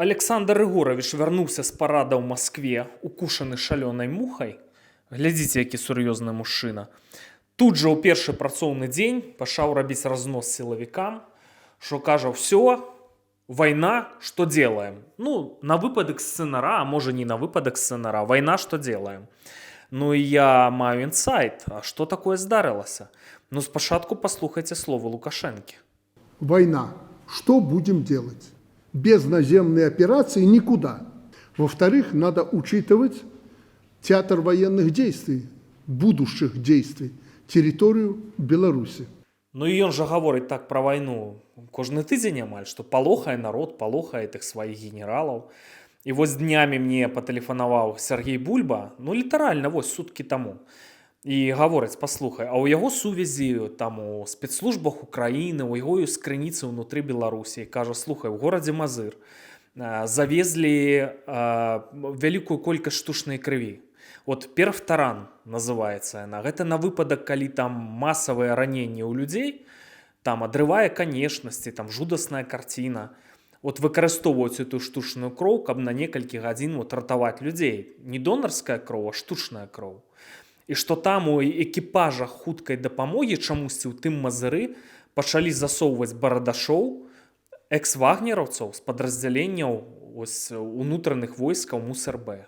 Александр Егорович вярнуўся з парада ў Маскве, укушаны шалёнай мухай. Глядзіце, які сур'ёзны мужчына. Тут жа ў першы працоўны дзень пачаў рабіць разнос сілавікам, што кажа, все, война, что делаем? Ну, на выпадок сцэнара, а можа не на выпадок сцэнара, война, что делаем? Ну і я маю інсайт, а што такое здарылася? Ну, спачатку паслухайце словы Лукашэнкі. Война. Что будем делать? Без наземной операции никуда. Во-вторых, надо учитывать театр военных действий, будущих действий, территорию Беларуси. Ну і ён жа гаворыць так пра вайну кожны тыдзень амаль, што палохае народ, палохае тых сваіх генералаў. І вось днямі мне патэлефанаваў Сергей Бульба, ну літаральна вось суткі таму. І гаворыць, паслухай, а ў яго сувязі там у спецслужбах Украіны, у яго ёсць крыніцы ўнутры Беларусі. Кажа, слухай, у горадзе Мазыр завезлі вялікую колькасць штучнай крыві. От перфтаран называецца яна. Гэта на выпадак, калі там масавыя раненні ў людзей, там адрывае канечнасці, там жудасная карціна. От выкарыстоўваюць эту штучную кроў, каб на некалькі гадзін ратаваць людзей. Не донарская кроў, а штучная кроў. І што там у экіпажах хуткай дапамогі чамусьці ў тым Мазыры пачалі засоўваць барадашоў, экс-вагнераўцаў з падраздзяленняў унутраных войскаў МУСРБ.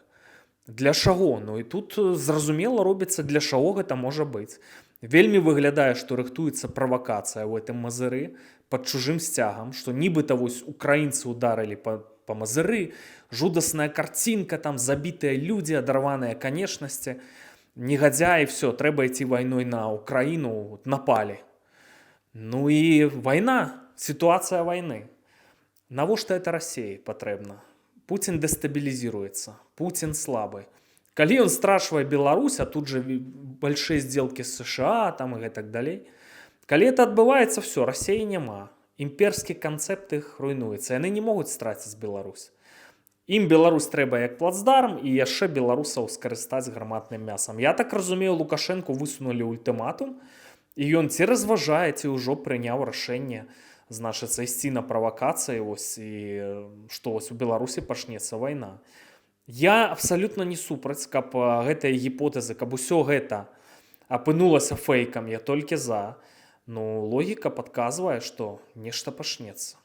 Для чаго? Ну і тут зразумела робіцца, для чаго гэта можа быць. Вельмі выглядае, што рыхтуецца правакацыя ў гэтым Мазыры пад чужым сцягам, што нібыта вось украінцы ударылі па Мазыры, жудасная карцінка, там забітыя людзі, адарваныя канечнасці. Негадзя, і все, трэба ісці вайной на Украіну, напалі. Ну і вайна, сітуацыя вайны. Навошта это Расіі патрэбна? Пуцін дэстабілізіруецца, Пуцін слабы. Калі ён страшвае Беларусь, а тут же большие сделки з США там і гэтак далей, калі это адбываецца, все, Расіі няма. Імперскі канцэпт іх руйнуецца, яны не могуць страціць Беларусь. Ім Беларусь трэба як плацдарм і яшчэ беларусаў скарыстаць гарматным мясам. Я так разумею, Лукашэнку высунулі ультыматум, і ён ці разважае, ці ўжо прыняў рашэнне, значыцца, ісці на правакацыі, і што у Беларусі пачнецца вайна. Я абсалютна не супраць, каб гэтыя гіпотэзы, каб усё гэта апынулася фэйкам, я толькі за. Ну, логіка падказвае, што нешта пачнецца.